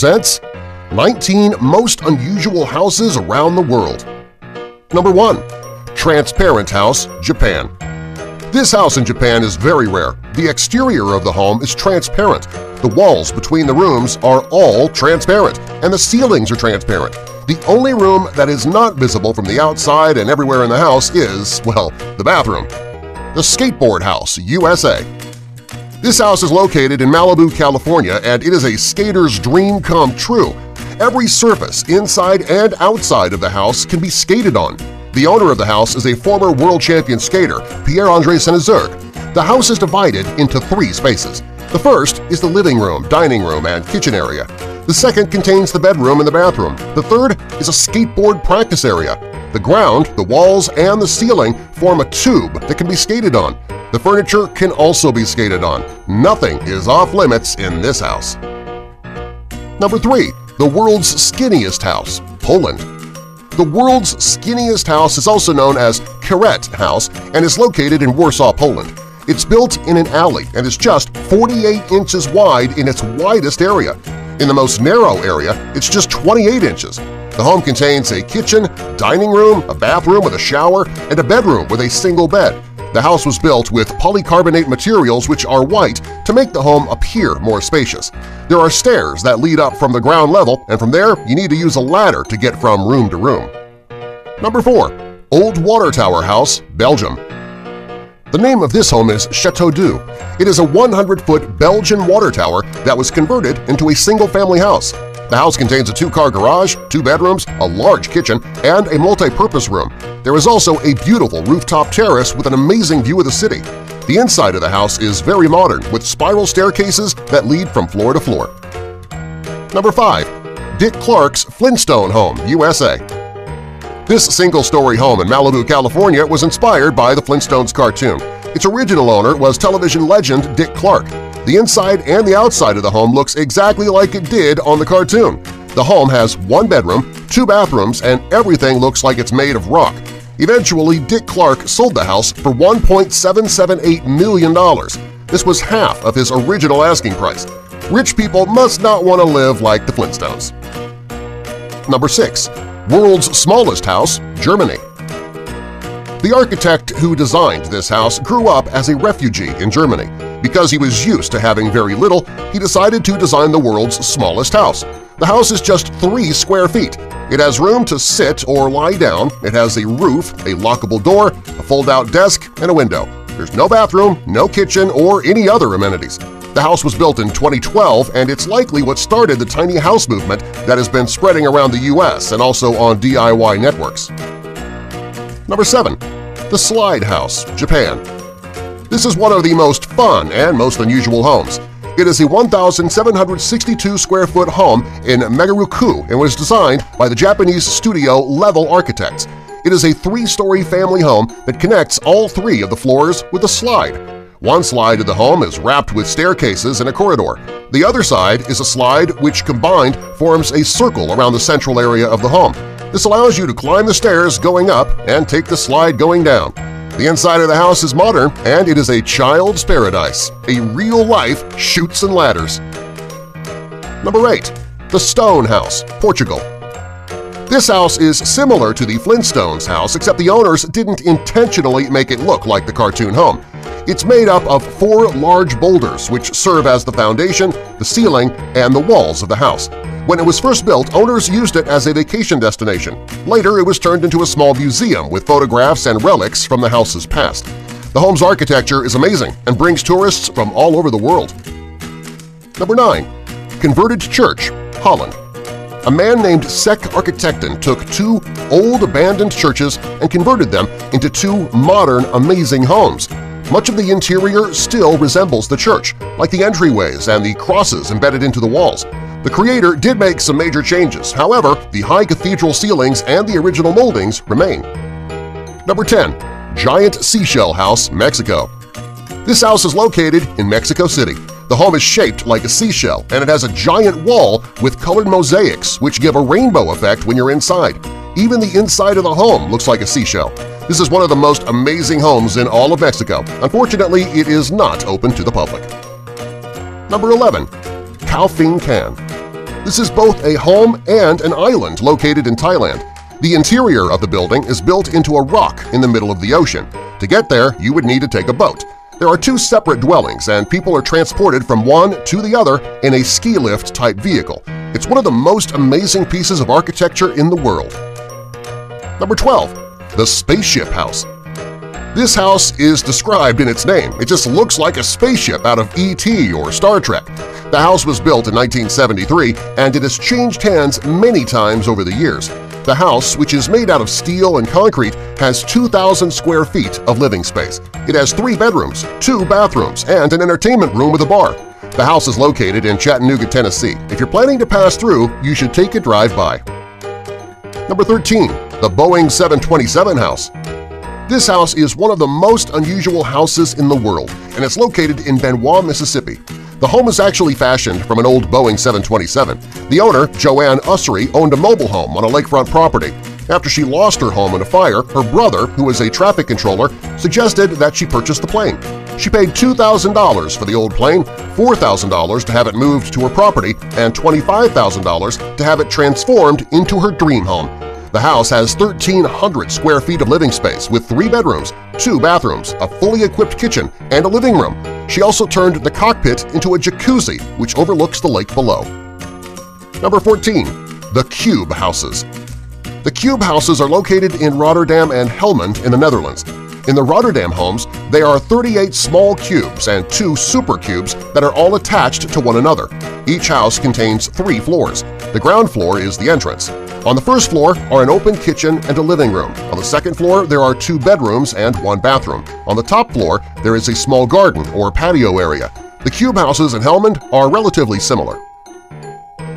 presents 19 Most Unusual Houses Around the World. Number 1. Transparent House, Japan. This house in Japan is very rare. The exterior of the home is transparent. The walls between the rooms are all transparent, and the ceilings are transparent. The only room that is not visible from the outside and everywhere in the house is, well, the bathroom. The Skateboard House, USA. This house is located in Malibu, California, and it is a skater's dream come true. Every surface inside and outside of the house can be skated on. The owner of the house is a former world champion skater, Pierre-Andre Saint-Exupéry. The house is divided into 3 spaces. The first is the living room, dining room, and kitchen area. The second contains the bedroom and the bathroom. The third is a skateboard practice area. The ground, the walls, and the ceiling form a tube that can be skated on. The furniture can also be skated on. Nothing is off-limits in this house. Number 3. The world's skinniest house, Poland. The world's skinniest house is also known as Karet House and is located in Warsaw, Poland. It's built in an alley and is just 48 inches wide in its widest area. In the most narrow area, it's just 28 inches. The home contains a kitchen, dining room, a bathroom with a shower, and a bedroom with a single bed. The house was built with polycarbonate materials which are white to make the home appear more spacious. There are stairs that lead up from the ground level, and from there you need to use a ladder to get from room to room. Number 4. Old Water Tower House, Belgium. The name of this home is Chateau d'Eau. It is a 100-foot Belgian water tower that was converted into a single-family house. The house contains a 2-car garage, 2 bedrooms, a large kitchen, and a multi-purpose room. There is also a beautiful rooftop terrace with an amazing view of the city. The inside of the house is very modern, with spiral staircases that lead from floor to floor. Number 5. Dick Clark's Flintstone Home, USA. This single-story home in Malibu, California was inspired by the Flintstones cartoon. Its original owner was television legend Dick Clark. The inside and the outside of the home looks exactly like it did on the cartoon. The home has 1 bedroom, 2 bathrooms, and everything looks like it's made of rock. Eventually, Dick Clark sold the house for $1.778 million. This was half of his original asking price. Rich people must not want to live like the Flintstones. Number 6. World's Smallest House, Germany. The architect who designed this house grew up as a refugee in Germany. Because he was used to having very little, he decided to design the world's smallest house. The house is just 3 square feet. It has room to sit or lie down, it has a roof, a lockable door, a fold-out desk, and a window. There's no bathroom, no kitchen, or any other amenities. The house was built in 2012, and it's likely what started the tiny house movement that has been spreading around the U.S. and also on DIY networks. Number 7. The Slide House, Japan. This is one of the most fun and most unusual homes. It is a 1,762-square-foot home in Megaruku and was designed by the Japanese studio Level Architects. It is a 3-story family home that connects all 3 of the floors with a slide. One side of the home is wrapped with staircases and a corridor. The other side is a slide which combined forms a circle around the central area of the home. This allows you to climb the stairs going up and take the slide going down. The inside of the house is modern, and it is a child's paradise, a real-life chutes and ladders. Number 8. The Stone House, Portugal. This house is similar to the Flintstones house, except the owners didn't intentionally make it look like the cartoon home. It's made up of 4 large boulders which serve as the foundation, the ceiling, and the walls of the house. When it was first built, owners used it as a vacation destination. Later, it was turned into a small museum with photographs and relics from the house's past. The home's architecture is amazing and brings tourists from all over the world. Number 9. Converted Church, Holland. A man named Sek Architecten took 2 old abandoned churches and converted them into 2 modern, amazing homes. Much of the interior still resembles the church, like the entryways and the crosses embedded into the walls. The creator did make some major changes, however, the high cathedral ceilings and the original moldings remain. Number 10. Giant Seashell House, Mexico. This house is located in Mexico City. The home is shaped like a seashell, and it has a giant wall with colored mosaics which give a rainbow effect when you're inside. Even the inside of the home looks like a seashell. This is one of the most amazing homes in all of Mexico. Unfortunately, it is not open to the public. Number 11. Kembangkan. This is both a home and an island located in Thailand. The interior of the building is built into a rock in the middle of the ocean. To get there, you would need to take a boat. There are two separate dwellings, and people are transported from one to the other in a ski lift-type vehicle. It's one of the most amazing pieces of architecture in the world. Number 12. The Spaceship House. This house is described in its name. It just looks like a spaceship out of E.T. or Star Trek. The house was built in 1973, and it has changed hands many times over the years. The house, which is made out of steel and concrete, has 2,000 square feet of living space. It has 3 bedrooms, 2 bathrooms, and an entertainment room with a bar. The house is located in Chattanooga, Tennessee. If you're planning to pass through, you should take a drive-by. Number 13. The Boeing 727 House. This house is one of the most unusual houses in the world, and it's located in Benoit, Mississippi. The home is actually fashioned from an old Boeing 727. The owner, Joanne Ussery, owned a mobile home on a lakefront property. After she lost her home in a fire, her brother, who is a traffic controller, suggested that she purchase the plane. She paid $2,000 for the old plane, $4,000 to have it moved to her property, and $25,000 to have it transformed into her dream home. The house has 1,300 square feet of living space with 3 bedrooms, 2 bathrooms, a fully equipped kitchen, and a living room. She also turned the cockpit into a jacuzzi, which overlooks the lake below. Number 14. The Cube Houses. The Cube Houses are located in Rotterdam and Helmond in the Netherlands. In the Rotterdam homes, there are 38 small cubes and 2 super cubes that are all attached to one another. Each house contains 3 floors. The ground floor is the entrance. On the first floor are an open kitchen and a living room. On the second floor, there are 2 bedrooms and 1 bathroom. On the top floor, there is a small garden or patio area. The cube houses in Helmond are relatively similar.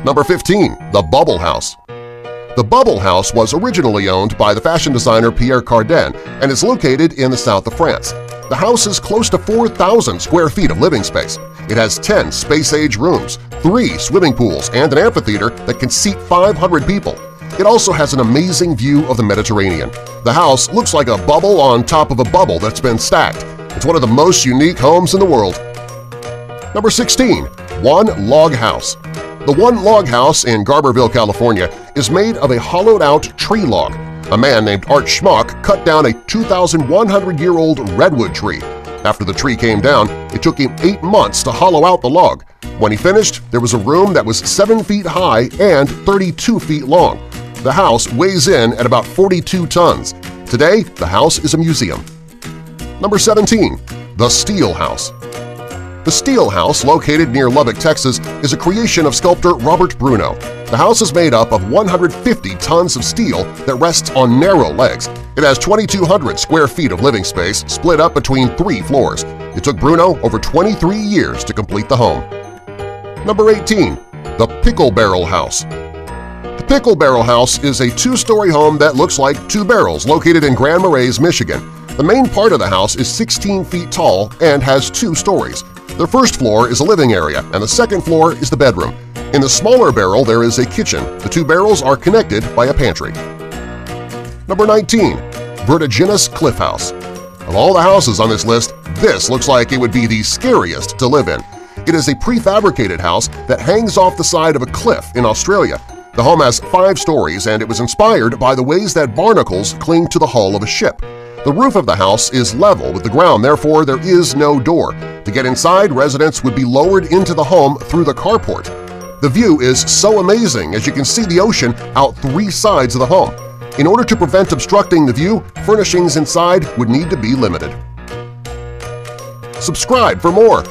Number 15. The Bubble House. The Bubble House was originally owned by the fashion designer Pierre Cardin and is located in the south of France. The house is close to 4,000 square feet of living space. It has 10 space-age rooms, 3 swimming pools, and an amphitheater that can seat 500 people. It also has an amazing view of the Mediterranean. The house looks like a bubble on top of a bubble that's been stacked. It's one of the most unique homes in the world. Number 16. One Log House. The One Log House in Garberville, California is made of a hollowed-out tree log. A man named Art Schmock cut down a 2,100-year-old redwood tree. After the tree came down, it took him 8 months to hollow out the log. When he finished, there was a room that was 7 feet high and 32 feet long. The house weighs in at about 42 tons. Today, the house is a museum. Number 17. The Steel House. The Steel House, located near Lubbock, Texas, is a creation of sculptor Robert Bruno. The house is made up of 150 tons of steel that rests on narrow legs. It has 2,200 square feet of living space split up between 3 floors. It took Bruno over 23 years to complete the home. Number 18. The Pickle Barrel House. The Pickle Barrel House is a 2-story home that looks like 2 barrels located in Grand Marais, Michigan. The main part of the house is 16 feet tall and has 2 stories. The first floor is a living area, and the second floor is the bedroom. In the smaller barrel, there is a kitchen. The 2 barrels are connected by a pantry. Number 19. Vertiginous Cliff House. Of all the houses on this list, this looks like it would be the scariest to live in. It is a prefabricated house that hangs off the side of a cliff in Australia. The home has 5 stories, and it was inspired by the ways that barnacles cling to the hull of a ship. The roof of the house is level with the ground, therefore there is no door. To get inside, residents would be lowered into the home through the carport. The view is so amazing as you can see the ocean out 3 sides of the home. In order to prevent obstructing the view, furnishings inside would need to be limited. Subscribe for more!